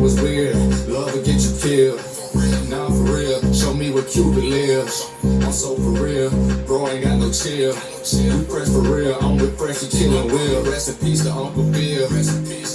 know it's weird, love will get you killed. Now for real, show me where Cupid lives. I'm so for real, bro ain't got no chill. We press for real, I'm with Freshie Killin' Will. Rest in peace to Uncle Bill.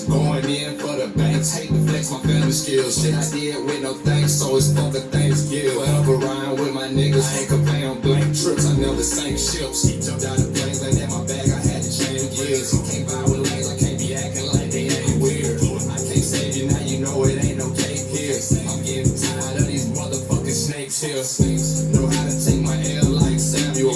Going in for the banks, hate to flex my family skills. Shit I did with no thanks, so it's fuck a Thanksgiving. Forever riding with my niggas, ain't complaining on blank trips. I never sank ships. Jumped out of planes, like that my bag, I had to change gears. You can't buy with lanes, I can't be acting like they ain't weird. I can't save you now, you know it ain't no cake here. I'm getting tired of these motherfucking snakes here. Know how to take my L like Samuel,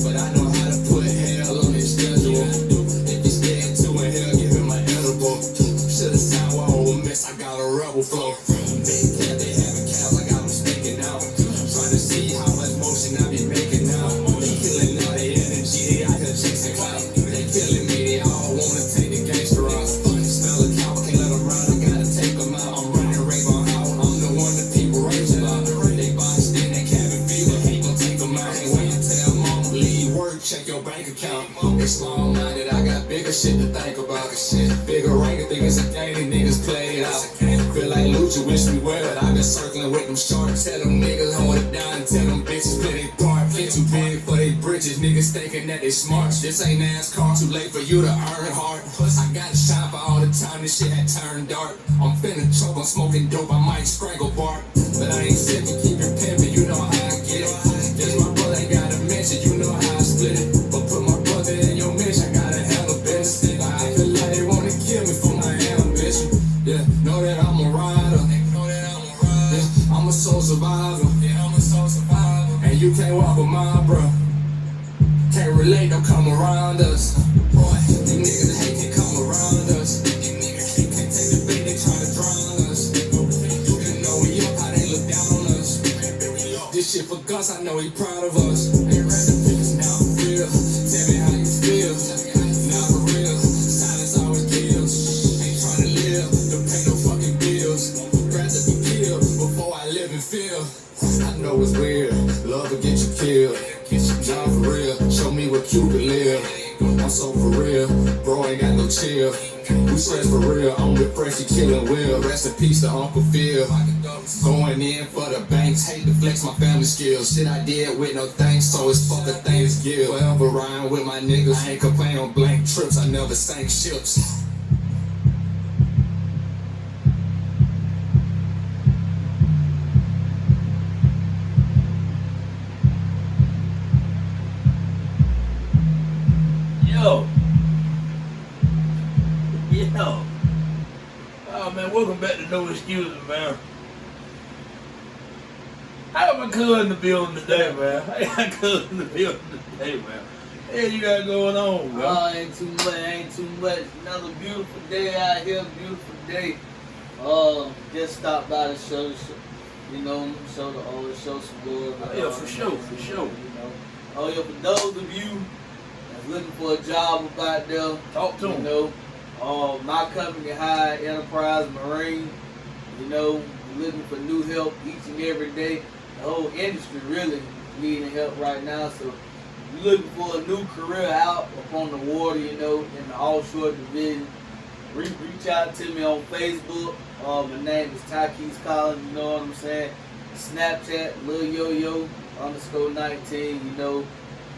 but I know how to put hell on his schedule. If he's scared to in hell, give him an edible. Should've sound whole mess, I got a rebel flow. Big cat, they having cows, I got them sneaking out. Trying to see how much motion I be making now. They killing all their energy, they out here chasing clout. They killing me, they all wanna take the gangster out. Smell a cow, can't let them run, I gotta take them out. I'm running Rainbow out, I'm the one that people rage about. They boxed in that cabin fever, ain't gon' take them out. Ain't when you tell mama, leave work, check your bank account. It's long-minded, I got bigger shit to think about. Bigger ranking, think it's a game, these niggas play it out. Feel like Lucha, wish me well, but I been circling with them sharks. Tell them niggas hold it down and tell them bitches play they part. Get too big for they bridges, niggas thinking that they smart. This ain't NASCAR, too late for you to earn hard. Plus I gotta shine for all the time this shit had turned dark. I'm finna choke, I'm smoking dope, I might strangle Bart. But I ain't sipping, keep it pimpin', you know how I get it. Guess my brother ain't gotta mention, you know how I split it. But put my brother in your mission, I gotta handle business. I feel like they wanna kill me for my ambition. Yeah, know that I'm a rider. Yeah, I'm a soul survivor. And you can't walk with my bro. Can't relate, don't come around us. Boy, these niggas hate to come around us. These niggas can't take the bait, they try to drown us. You know we up, how they look down on us. This shit for Gus, I know he proud of us. Ain't random niggas now for real. Tell me how you feel. Now for real, silence always kills. Ain't trying to live, don't pay no fucking bills. Rather be killed before I live and feel. I know it's weird, love will get you killed. Now for real, show me where Cupid live. I'm so for real, bro ain't got no chill. We stress for real, I'm with Freshie Killin' Will. Rest in peace to Uncle Phil. Going in for the banks, hate to flex my family skills. Shit I did with no thanks, so it's fuck a Thanksgiving. Forever riding with my niggas, I ain't complaining on blank trips, I never sank ships. Yo. Oh man, welcome back to No Excuses, man. I got my cousin in the building today, man. I got my cousin in the building today, man. Hey, you got going on, man? Oh, ain't too much. Another beautiful day out here, beautiful day. Just stopped by to show show some good. Yeah, for sure. You know. Oh yeah, for those of you that's looking for a job about there, Talk to them. My company, High Enterprise Marine, looking for new help each and every day. The whole industry really needing help right now. So if you're looking for a new career out upon the water, in the offshore division, reach out to me on Facebook. My name is Takis Collins, you know what I'm saying? Snapchat, Lil Yo-Yo _19,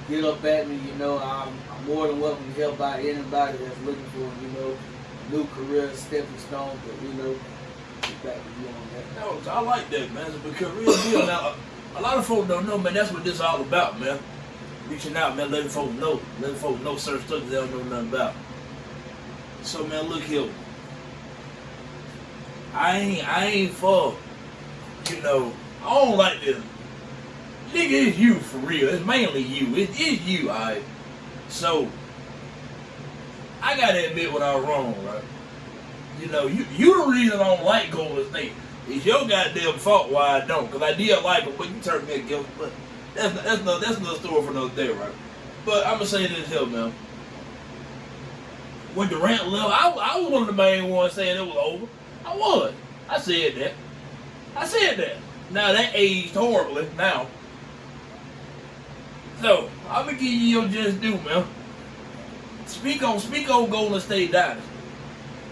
get up at me, I'm more than welcome to help out anybody that's looking for, new career, stepping stone, but, get back to you on that. No, I like that, man. It's a career deal. Now, a lot of folks don't know, man, that's what this is all about, man. Reaching out, man, letting folks know certain stuff they don't know nothing about. So, man, look here. I ain't for, I don't like this. Nigga, it's you for real. It's mainly you. It's you, alright? So, I gotta admit when I was wrong, right? You the reason I don't like Golden State. It's your goddamn fault why I don't. Because I did like them, but you turned me against. But that's another story for another day, right? But I'm gonna say this here, man. When Durant left, I was one of the main ones saying it was over. I was. I said that. Now that aged horribly now. So I'm gonna give you your just due, man. Speak on Golden State Dynasty.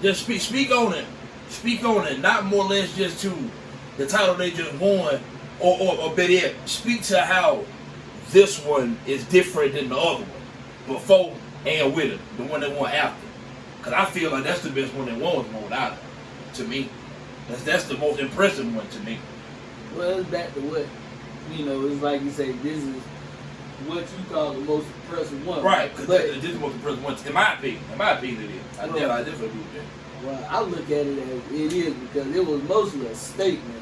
Just speak on it. Speak on it, not more or less just to the title they just won, or better yet, speak to how this one is different than the other one, before and with it, the one they won after. Cause I feel like that's the best one they won was the one without it. To me, that's the most impressive one to me. Well, it's back to what, it's like you say, this is what you call the most impressive one. Right, because but this is the most impressive one, in my opinion. In my opinion, it is. I definitely agree with that. well, I look at it as it is because it was mostly a statement.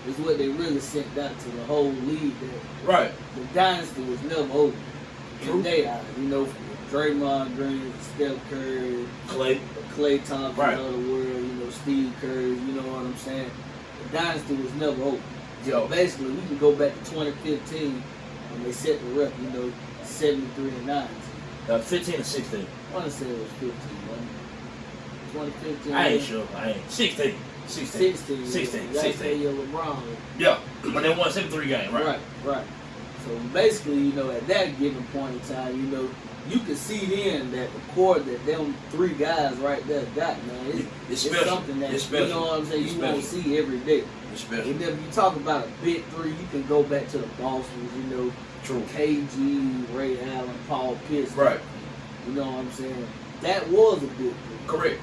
Is what they really sent out to the whole league that Right. the dynasty was never over. True. And they are, from Draymond Green, Steph Curry, Klay Thompson Right. of the world, Steve Kerr, you know what I'm saying? The dynasty was never over. Yo. Basically, we can go back to 2015 when they set the record, 73-9. 15 or 16. I want to say it was 15, wasn't it? 2015. I ain't sure. I ain't. 16. 16. 16. You gotta say you're LeBron. Yeah. But they won 73 games, right? Right. So basically, at that given point in time, you could see then that the core that them three guys right there got, man, it's special. something that, It's special. you know what I'm saying, It's you won't special. see every day. It's special. And then if you talk about a big three, you can go back to the Bostons, True. KG, Ray Allen, Paul Pierce. Right. You know what I'm saying? That was a big three. Correct.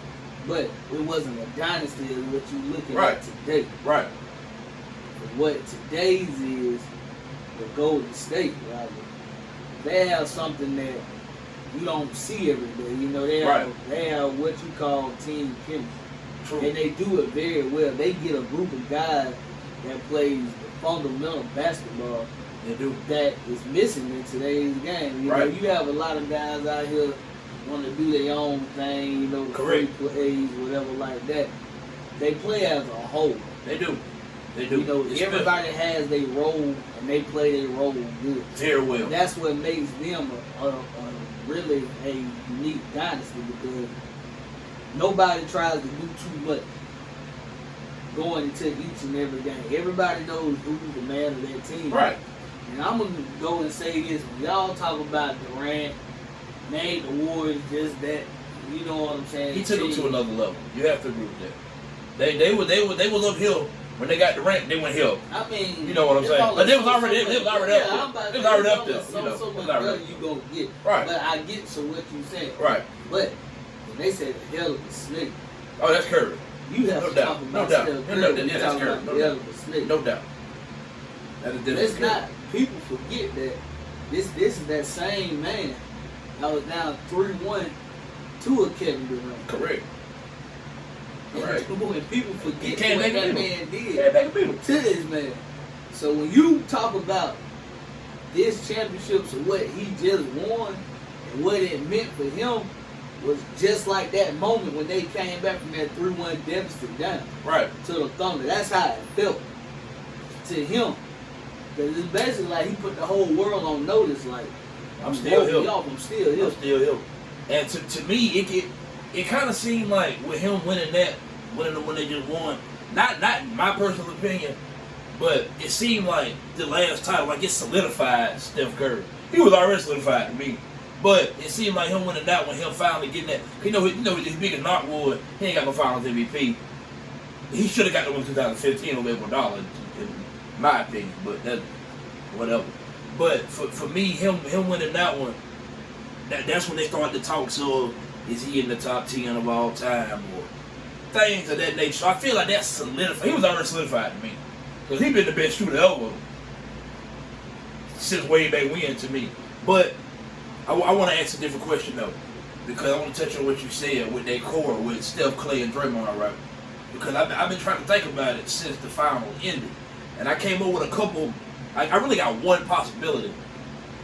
But it wasn't a dynasty as what you're looking Right. at today. Right. What today's is the Golden State, rather. They have something that you don't see every day. They have what you call team chemistry. True. And they do it very well. They get a group of guys that plays fundamental basketball They do. that is missing in today's game. Right. You have a lot of guys out here want to do their own thing, free Correct. plays, whatever like that. They play as a whole. They do. They do. It's Everybody has their role and they play their role good. very well. That's what makes them a really a unique dynasty because nobody tries to do too much going into each and every game. Everybody knows who's the man of their team. Right. And I'm going to go and say this. When y'all talk about Durant, made the Warriors just that, you know what I'm saying? He took them to another level. You have to agree with that. They was uphill when they got Durant. They went hill. I mean, You know what I'm saying? But they was already up there. They was already up there. So much better you gonna get. Right. But I get to what you saying. Right. But when they say the hell of a snake, Oh, that's Curry. you have No to doubt. talk about No doubt. Steph No Curry. doubt. when Yeah, you that's talk Curry. about No the hell doubt. of a snake. No doubt. That is different. Let's not. People forget that this is that same man that was down 3-1 to a Kevin Durant. Correct. Correct. When people forget can't what make that it man did Yeah, back to people. to this man. So when you talk about this championships and what he just won and what it meant for him was just like that moment when they came back from that 3-1 deficit down Right. to the Thunder. That's how it felt to him. Because it's basically like he put the whole world on notice like, I'm still woke me here. up, I'm still here. I'm still here. And to me, it kind of seemed like with him winning that, when they just won, not my personal opinion, but it seemed like the last title, like it solidified Steph Curry. He was already solidified to me, but it seemed like him winning that one, him finally getting that. His biggest knock was he ain't got no Finals MVP. He should have got the one in 2015 or $1 million, in my opinion. But that, whatever. But for me, him winning that one, that's when they started the talks of is he in the top 10 of all time or things of that nature. So I feel like that's solidified. He was already solidified to me because he been the best shooter ever since way back when to me. But I want to ask a different question though, because I want to touch on what you said with that core with Steph, Klay, and Draymond, right? Because I've been trying to think about it since the final ended, and I came up with a couple. I really got one possibility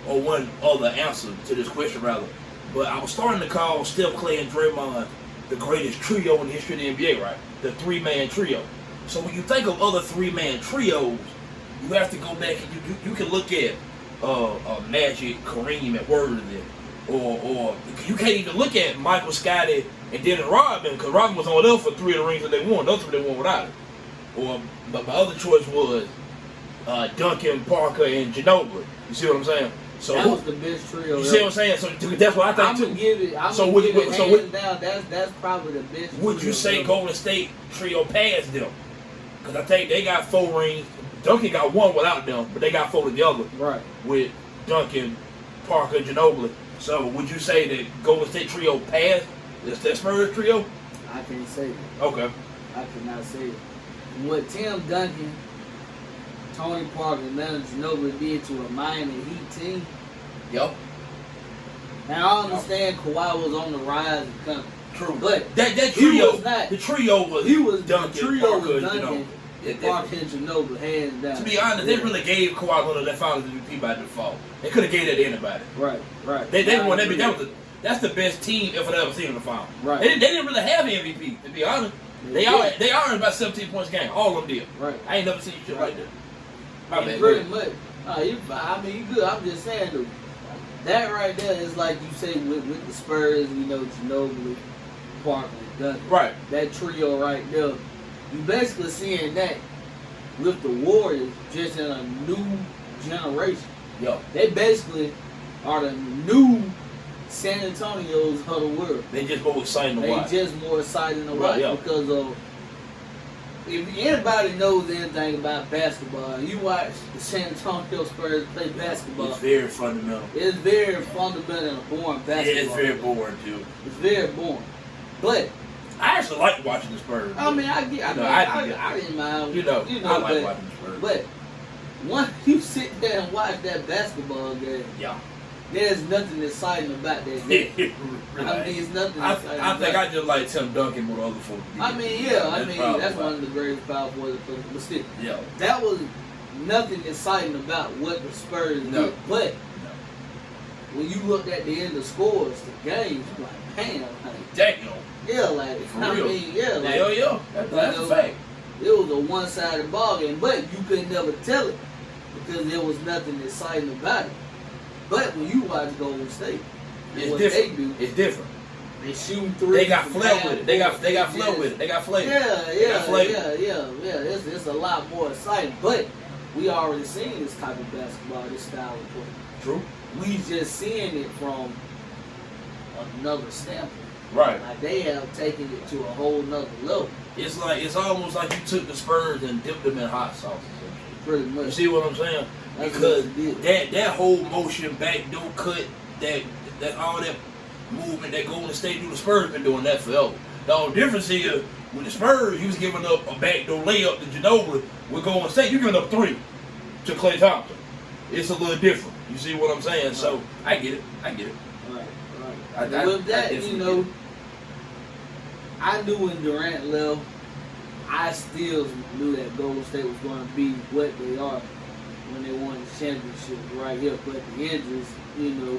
or one other answer to this question rather, but I was starting to call Steph, Klay, and Draymond the greatest trio in the history of the NBA, right? The three-man trio. So when you think of other three-man trios, you have to go back and you can look at Magic, Kareem, and Worthy, or you can't even look at Michael, Scottie, and Dennis Rodman because Rodman was on there for 3 of the rings that they won. Those 3 they won without it. But my other choice was Duncan, Parker, and Ginobili. You see what I'm saying? So that was the best trio. You see what I'm saying? So that's what I think I'm too. gonna give it. I'm So gonna would- give would- it so hands would- down. That's probably the best. Would trio you say ever. Golden State trio passed them? Because I think they got 4 rings. Duncan got 1 without them, but they got 4 together Right. with Duncan, Parker, Ginobili. So would you say that Golden State trio passed that Spurs trio? I can't say that. Okay. I cannot say it. What Tim Duncan, Tony Parker, and Leonard Ginobili did to a Miami Heat team. Yep. Now I understand Kawhi was on the rise and coming. True. But that he trio, was not. the trio was He was Duncan, the trio Parker, was Duncan, Parker, and Ginobili, hands down. To be honest, they really gave Kawhi Leonard that Finals MVP by default. They could have gave that to anybody. Right. They I won agree. that's the best team if I've ever seen in the final. Right. They didn't really have an MVP, to be honest. They are about 17 points a game. All of them did. Right. I ain't never seen shit like that. My And bad. pretty much. You good. I'm just saying though. That right there is like you say with the Spurs, Ginobili, Parker, and Duncan. Right. That trio right there. You basically seeing that with the Warriors just in a new generation. Yo, They basically are the new San Antonio's of the world. they just more exciting to They watch. just more exciting to Right, watch yeah. because of if anybody knows anything about basketball, you watch the San Antonio Spurs play basketball. It's very fundamental. It's very fundamental and boring Yeah, basketball. it's very boring too. It's very boring. But I actually like watching the Spurs. I mean, I didn't mind. I like but, watching the Spurs. But once you sit there and watch that basketball game, yeah. there's nothing exciting about that game. Really. I mean, it's nothing I exciting. think about I just like Tim Duncan more than other folks. I mean, yeah, probably that's why. one of the greatest power forwards. But still, Yeah. that was nothing exciting about what the Spurs No. did. But when you looked at the end of scores, the games, you're like, damn, like, Damn. yeah, like, For I real. mean, yeah, like, Hell yeah. That's a fact. it was a one-sided ball game, but you could never tell it because there was nothing exciting about it. But when you watch Golden State, It's what different. they do, It's different. they shoot threes. They got from flair half with it. They got court. flow with it. They got flavor. Yeah. They got flavor. It's a lot more exciting. But we already seen this type of basketball, this style of play. True. We just seeing it from another standpoint. Right. Like they have taken it to a whole nother level, It's almost like you took the Spurs and dipped them in hot sauce. pretty You much. see what I'm saying? That's Because what they did. that whole motion back door cut, that all that movement that Golden State do, the Spurs been doing that forever. The only difference here with the Spurs, he was giving up a backdoor layup to Ginobili. With Golden State, you giving up 3 to Klay Thompson. It's a little different. You see what I'm saying? So I get it. Right. I With that, definitely get it. I knew when Durant left, I still knew that Golden State was going to be what they are when they won the championship right here. But the injuries,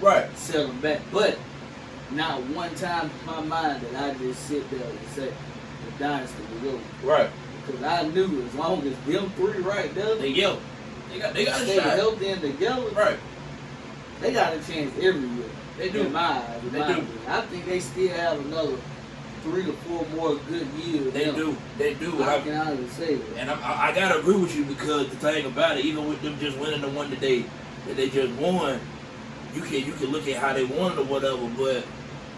Right. set them back. But not one time in my mind that I just sit there and say the dynasty was over. Right. Because I knew as long as them 3 right there, They yell. They got a stay shot. healthy and together, Right. they got a chance everywhere. They do. In my eyes, in They my do. opinion. I think they still have another 3 to 4 more good years. They in them. do. They do. I can honestly say that. And I gotta agree with you because the thing about it, even with them just winning the one that they just won, you can look at how they won it or whatever, but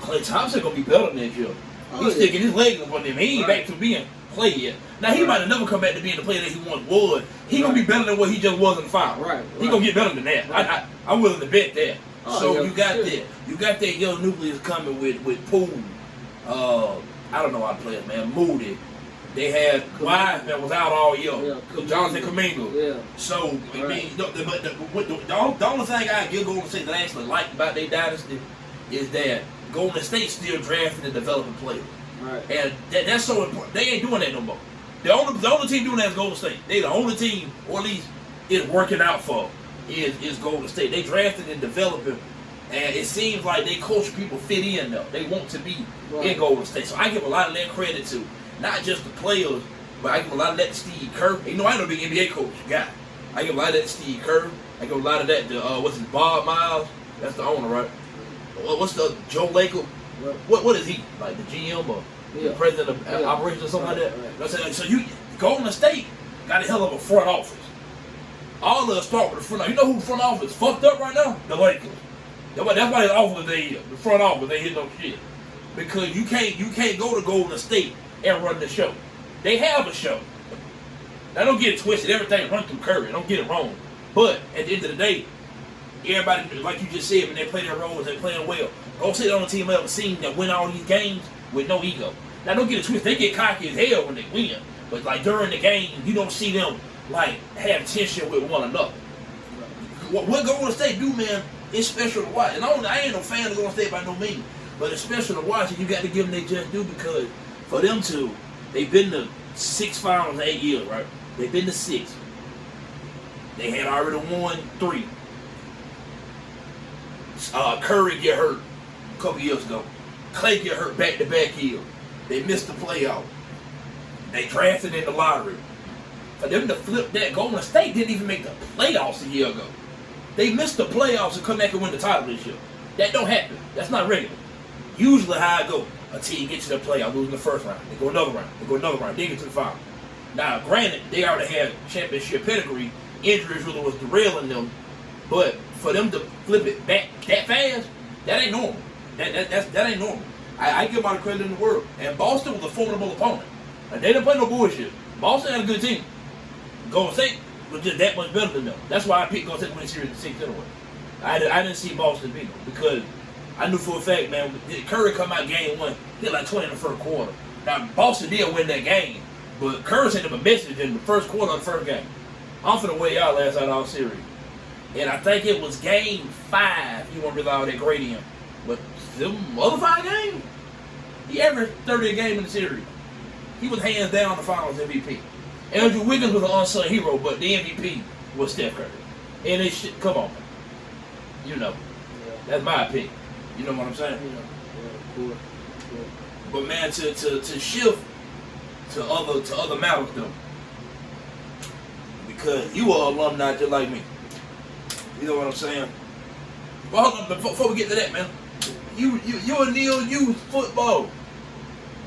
Klay Thompson gonna be better next year. Oh, He's yeah. sticking his legs up on them. He ain't Right. back to being play yet. Now he Right. might have never come back to being the player that he once was. He gonna be better than what he just was in the final. Right, He right. gonna get better than that. Right. I'm willing to bet that. Oh, So yeah, you got sure. that. You got that young nucleus coming with Poole. I don't know how to play it, man. Moody. They had Wiseman was out all year. Yeah, Jonathan Kuminga. Yeah. So I Right. mean, the only thing I give Golden State that I actually like about their dynasty is that Golden State still drafting and developing players, Right. and that's so important. They ain't doing that no more. The only team doing that is Golden State. They the only team, or at least is working out for is Golden State. They drafted and developing, and it seems like they culture people fit in though. They want to be Right. in Golden State. So I give a lot of that credit to not just the players, but I give a lot of that to Steve Kerr. You know, I know the NBA coach guy. I give a lot of that to Steve Kerr. I give a lot of that to what's his Bob Miles. That's the owner, right? What's the Joe Lacob? Right. What is he like? The GM or the Yeah. president of Yeah. operations or something Right, like that? right. You know what I'm saying? So you Golden State got a hell of a front office. All of us start with the front office. You know who the front office fucked up right now? The Lakers. That's why the office the front office they hit no shit. Because you can't go to Golden State and run the show. They have a show. Now don't get it twisted. Everything run through Curry. Don't get it wrong. But at the end of the day, everybody, like you just said, when they play their roles, they're playing well. Don't sit on the team I've ever seen that win all these games with no ego. Now don't get it twisted. They get cocky as hell when they win. But like during the game, you don't see them like have tension with one another. What Golden State do, man, it's special to watch. And I ain't no fan of Golden State by no means. But it's special to watch, and you got to give them their just due because for them to, they've been to 6 finals in 8 years, right? They've been to 6. They had already won 3. Curry get hurt a couple years ago. Clay get hurt back-to-back years. They missed the playoff. They drafted in the lottery. For them to flip that, Golden State didn't even make the playoffs a year ago. They missed the playoffs and come back and win the title this year. That don't happen. That's not regular. Usually how I go, a team gets to the playoff, losing the first round. They go another round. They go another round. They get to the final. Now, granted, they already had championship pedigree. Injuries really was derailing them. But for them to flip it back that fast, that ain't normal. That ain't normal. I give them all the credit in the world. And Boston was a formidable opponent. And they didn't play no bullshit. Boston had a good team. Golden State was just that much better than them. That's why I picked Golden State to win the series in 6 anyway. I didn't see Boston beat them because I knew for a fact, man, Curry come out game 1, he had like 20 in the first quarter. Now, Boston did win that game, but Curry sent them a message in the first quarter of the first game. I'm finna weigh y'all last out all series. And I think it was game 5 he won't really all that great in. But them other 5 games, he averaged 30 a game in the series. He was hands down the finals MVP. Andrew Wiggins was an unsung hero, but the MVP was Steph Curry. And it shit, come on, man. You know, that's my opinion. You know what I'm saying? Cool. But man, to shift to other matters though, because you are alumni just like me. You know what I'm saying? But hold on, before we get to that, man, you're a Neil youth football,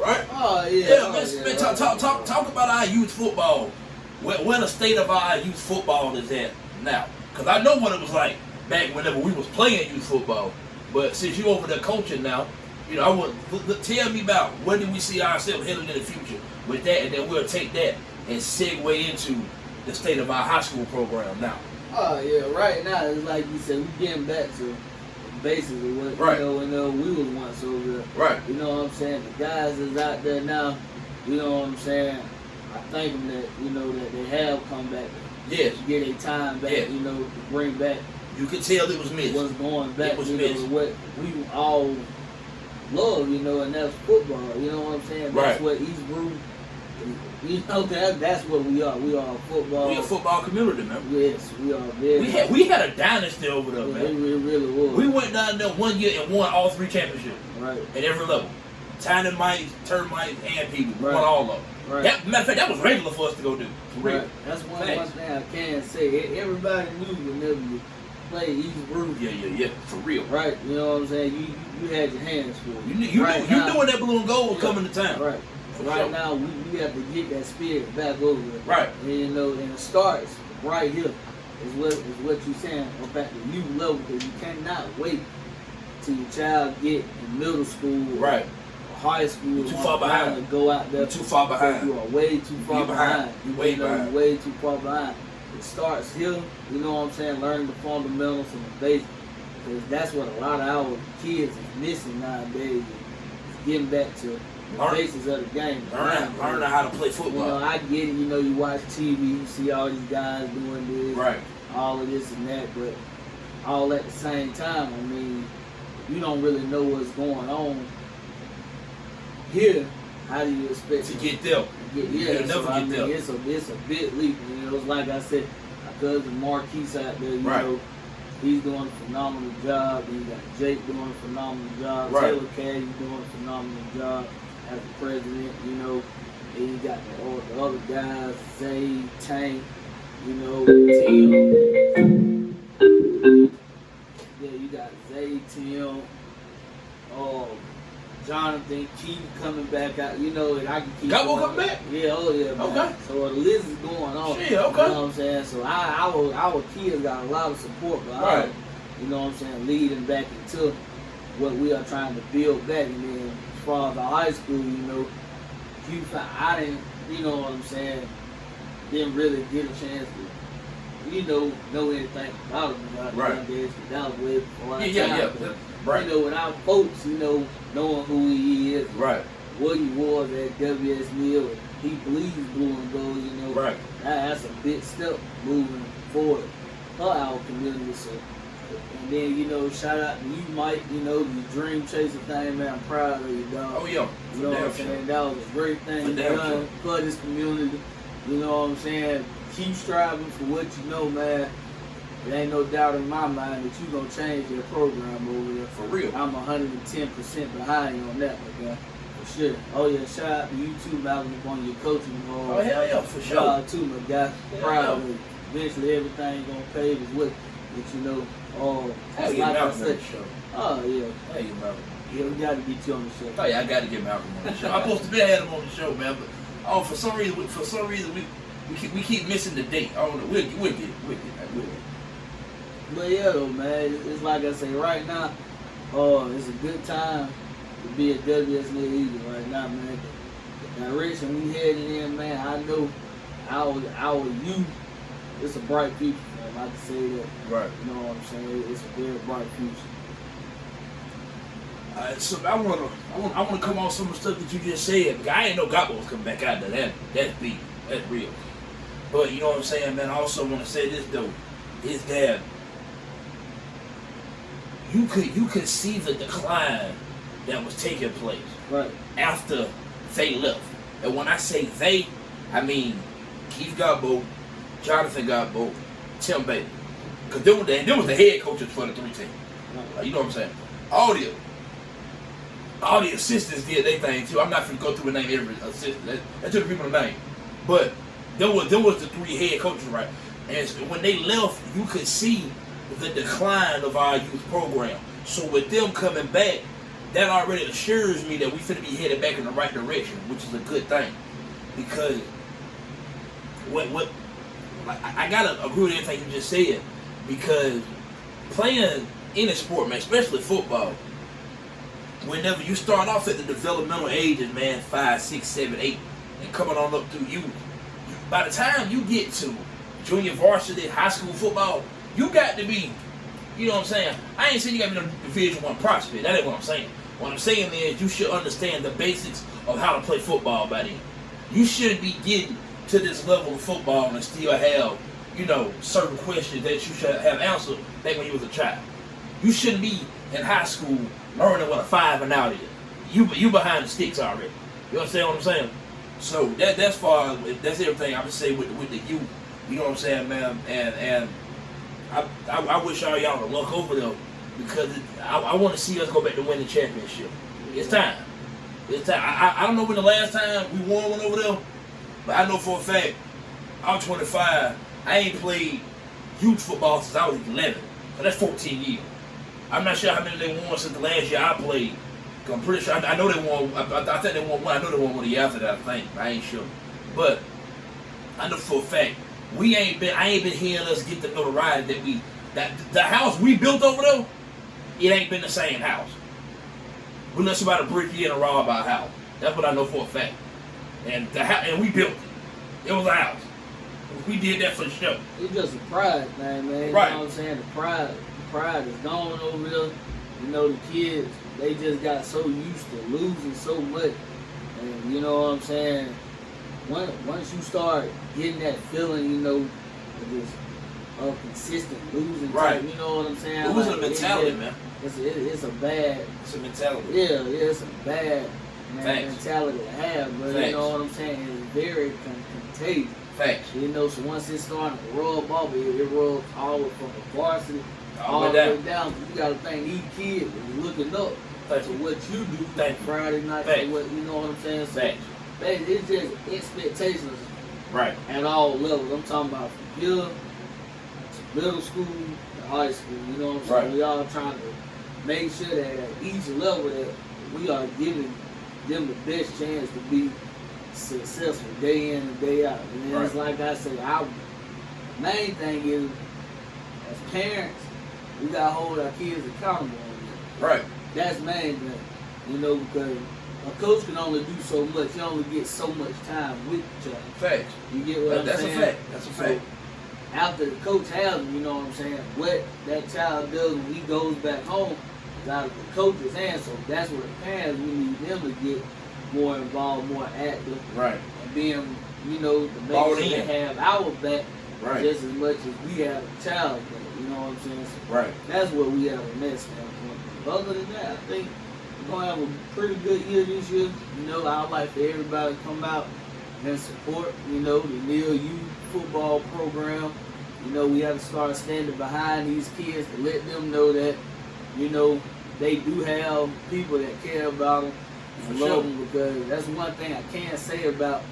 right? Oh yeah. Man, talk about our youth football. Where the state of our youth football is at now? Because I know what it was like back whenever we was playing youth football. But since you over there coaching now, you know, I want tell me about where do we see ourselves heading in the future with that, and then we'll take that and segue into the state of our high school program now. Oh yeah, right now it's like you said, we getting back to basically what right. you know we was once over there. Right. You know what I'm saying? The guys that's out there now, you know what I'm saying? I thank them that that they have come back. Yes. To get their time back. Yes. To bring back. You can tell it was missed. What's going back? It was missed. What we all love, and that's football. You know what I'm saying? Right. That's what East Brew. That's what we are. We are football. We a football community, man. Yes, we are. Very we had a dynasty over there, man. It really was. We went down there one year and won all 3 championships. Right. At every level. Tiny Mites, Termites, and people. We Right. won all of them. Right. Matter of fact, that was regular for us to go do. For real. Right. That's one thing I can say. Everybody knew whenever you play East Brew. Yeah. For real. Right. You know what I'm saying? You had your hands full. You knew when that blue and gold was coming to town. Right. For right sure. now, we have to get that spirit back over there. Right. And, and it starts right here. Is what you're saying about the youth level, because you cannot wait till your child get in middle school. Right. High school. Too far behind. To go out there. You're too far behind. You are way too far behind. You're way behind. You're way too far behind. It starts here. You know what I'm saying? Learning the fundamentals and the basics. Because that's what a lot of our kids is missing nowadays. Is getting back to the basics of the game. Learning how to play football. I get it. You watch TV. You see all these guys doing this. Right. All of this and that. But all at the same time, I mean, you don't really know what's going on here. How do you expect to get there? You'll never get there. It's a bit leap. It's like I said, my cousin Marquise out there, you know, he's doing a phenomenal job. And you got Jake doing a phenomenal job. Right. Taylor Caddy doing a phenomenal job as the president, And you got the other guys, Zay, Tank, Tim. Yeah, you got Zay, Tim, Jonathan keep coming back out, and I can keep Gabo going. come back? Yeah, oh yeah, man. Okay. So the list is going on. Shit, okay. You know what I'm saying? So our kids got a lot of support behind them, you know what I'm saying, leading back into what we are trying to build back. And then as far as the high school, I didn't, you know what I'm saying, didn't really get a chance to, know anything about him. Right. That was way before our Yeah. time. But, Right. without folks, knowing who he is, Right. what he was at WS Neal, he bleeds blue and gold, Right. That's a big step moving forward for our community. So, and then, shout out to you, Mike, the Dream Chaser thing, man. I'm proud of you, dog. Oh yeah. You know what I'm saying? That was a great thing For damn done for this community. You know what I'm saying? Keep striving for what you know, man. There ain't no doubt in my mind that you gonna change your program over there. For real. I'm 110% behind you on that, my guy. For sure. Oh yeah, shout out to you too, Malcolm, on your coaching role. Oh hell yeah, for sure. Shout out to my guy. Yeah, Proud yeah. of you. Eventually everything gonna pave his way. But Hell that's yeah, like I Malcolm on said. the show. Oh yeah. Hey, Malcolm. Yeah, we gotta get you on the show. Oh yeah, I got to get Malcolm on the show. I'm supposed to be had him on the show, man. But for some reason, we keep missing the date. I don't know. We'll get it. We'll get it. But yeah, though, man, it's like I say right now. It's a good time to be a WSNA Eagle right now, man. The direction we headed in, man. I know our youth. It's a bright future, man. I can say that. Right. You know what I'm saying? It's a very bright future. So I wanna come on some of the stuff that you just said. Because I ain't know Gabo was coming back out there. That's big. That's real. But you know what I'm saying, man. I also want to say this though, is that you could see the decline that was taking place Right. after they left. And when I say they, I mean Keith Gabo, Jonathan Gabo, Tim Bailey. Because they was the head coaches for the 3 teams. Right. You know what I'm saying? All the assistants did their thing too. I'm not going to go through and name every assistant. That's just the people name. But there was the 3 head coaches, right? And when they left, you could see the decline of our youth program. So with them coming back, that already assures me that we finna be headed back in the right direction, which is a good thing. Because I gotta agree with everything you just said. Because playing any sport, man, especially football, whenever you start off at the developmental ages, man, 5, 6, 7, 8, and coming on up through youth, by the time you get to junior varsity, high school football, you got to be, you know what I'm saying? I ain't saying you got to be no Division I prospect. That ain't what I'm saying. What I'm saying is you should understand the basics of how to play football by then. You shouldn't be getting to this level of football and still have, certain questions that you should have answered back when you was a child. You shouldn't be in high school learning what a 5 and out is. You behind the sticks already. You understand what I'm saying? So that's everything I would say with the youth. You know what I'm saying, man? And I wish y'all the luck over there because I want to see us go back to win the championship. It's time. It's time. I don't know when the last time we won one over there, but I know for a fact I'm 25. I ain't played youth football since I was 11. So that's 14 years. I'm not sure how many they won since the last year I played. I'm pretty sure. I know they won. I think they won one. I know they won one the year after that. I think. I ain't sure, but I know for a fact I ain't been hearing us get the notoriety that the house we built over there. It ain't been the same house. We let somebody break in and rob our house. That's what I know for a fact. And we built it. It was a house. We did that for the show. It's just a pride thing, man. Right. You know what I'm saying? The pride is gone over there. The kids, they just got so used to losing so much. And you know what I'm saying? Once you start getting that feeling, of this consistent losing Right. type, you know what I'm saying? It was a mentality, man. It's a bad. It's a mentality. Yeah, it's a bad Thanks. mentality to have, but Thanks. you know what I'm saying? It's very contagious. Facts. So once it started to rub off, it rubbed all the way from the varsity All the way down. You gotta think these kids are looking up Thanks. to what you do Thank you. Friday night, Thanks. to what you know what I'm saying? So, Facts. it's just expectations Right. at all levels. I'm talking about from here to middle school to high school. You know what I'm saying? Right. We all trying to make sure that at each level that we are giving them the best chance to be successful day in and day out. And then it's like I say, our main thing is, as parents, we gotta hold our kids accountable on that. Right. That's main thing, you know, because a coach can only do so much. He only gets so much time with the child. Facts. You get what I'm That's saying? a fact. That's a fact. So, after the coach has him, you know what I'm saying, what that child does when he goes back home is out of the coach's hands. So that's where the parents, we need them to get more involved, more active. Right. And being, you know, to make Balled sure in. they have our back Right. just as much as we have a child back. You know what I'm saying? So Right. that's what we have a mess standpoint. But other than that, I think we're going to have a pretty good year this year. You know, I'd like for everybody to come out and support, you know, the Neil Youth Football Program. You know, we have to start standing behind these kids to let them know that, you know, they do have people that care about them and For love sure. them, because that's one thing I can say about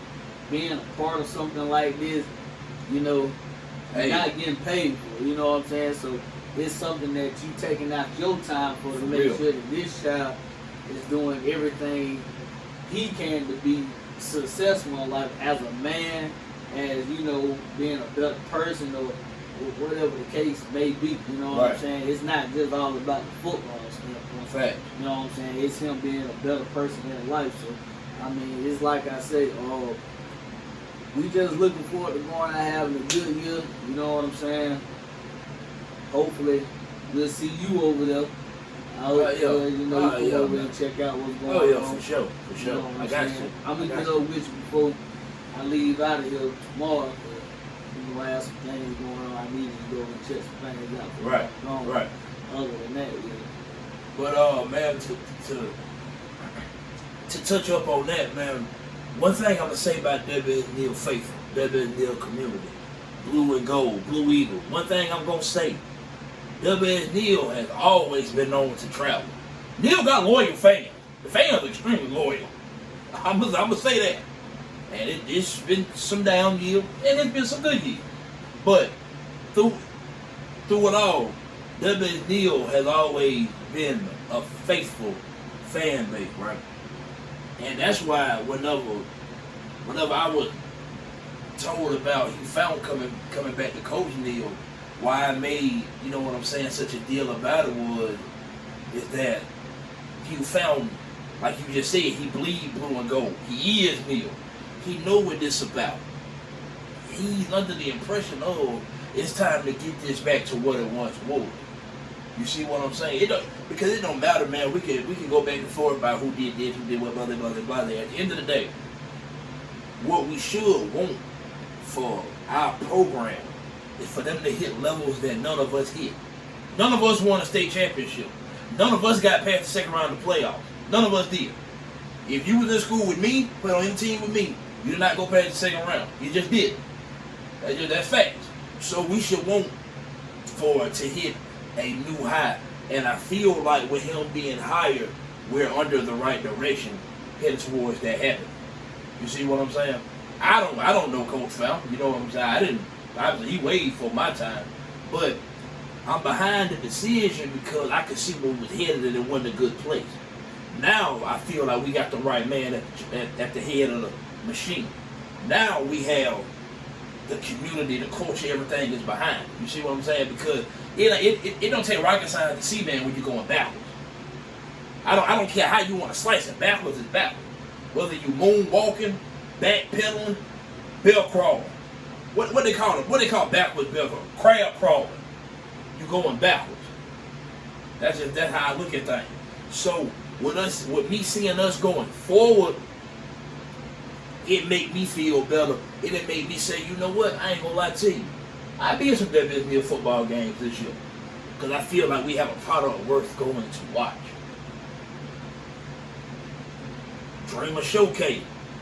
being a part of something like this. You know, Hey. you're not getting paid for it, you know what I'm saying? So it's something that you taking out your time for to For make real. sure that this child is doing everything he can to be successful in life as a man, as, you know, being a better person or whatever the case may be. You know what I'm Right. saying? It's not just all about the football standpoint. Fact. You know what I'm saying? It's him being a better person in life. So, I mean, it's like I say, we just looking forward to going out having a good year. You know what I'm saying? Hopefully, we'll see you over there. I hope, Yeah. you know, you Yeah, come over man. and check out what's going Oh yeah, on. for sure. For You sure. know what I I'm got saying? you. I'm gonna I get got up with you before I leave out of here tomorrow. We're gonna have some things going on. I need to go and check some things out. Right. Right. Other than that, yeah. But man, to touch up on that, man, one thing I'm gonna say about W.S. Neal faithful, W.S. Neal community, Blue and Gold, Blue Eagle. One thing I'm gonna say, W.S. Neal has always been known to travel. Neal got loyal fans. The fans are extremely loyal. I'm gonna say that. And it's been some down years, and it's been some good years. But through it all, W.S. Neal has always been a faithful fan base, right? And that's why whenever I was told about he found coming back to Coach Neal, why I made, you know what I'm saying, such a deal about it is that he found, like you just said, he bleed blue and gold. He is Neal. He know what this about. He's under the impression, it's time to get this back to what it once was. You see what I'm saying? Because it don't matter, man. We can go back and forth about who did this, who did what, blah, blah, blah, blah. At the end of the day, what we should want for our program is for them to hit levels that none of us hit. None of us won a state championship. None of us got past the second round of the playoffs. None of us did. If you was in school with me, played on any team with me, you did not go past the second round. You just did. That's facts. So we should want for it to hit a new high. And I feel like with him being higher, we're under the right direction heading towards that happening. You see what I'm saying? I don't know Coach Fowl. You know what I'm saying? Obviously he waited for my time. But I'm behind the decision because I could see where we was headed and it wasn't a good place. Now I feel like we got the right man at the head of the machine. Now we have the community, the culture, everything is behind. You see what I'm saying? Because it don't take rocket science to see, man, when you're going backwards. I don't care how you want to slice it. Backwards is backwards. Whether you moonwalking, backpedaling, bell crawling. What they call it? What they call backwards bell crawling? Crab crawling. You're going backwards. That's how I look at things. So with me seeing us going forward, it make me feel better. It make me say, you know what? I ain't gonna lie to you. I'll be in some WSBL football games this year because I feel like we have a product worth going to watch. Dreamer Showcase.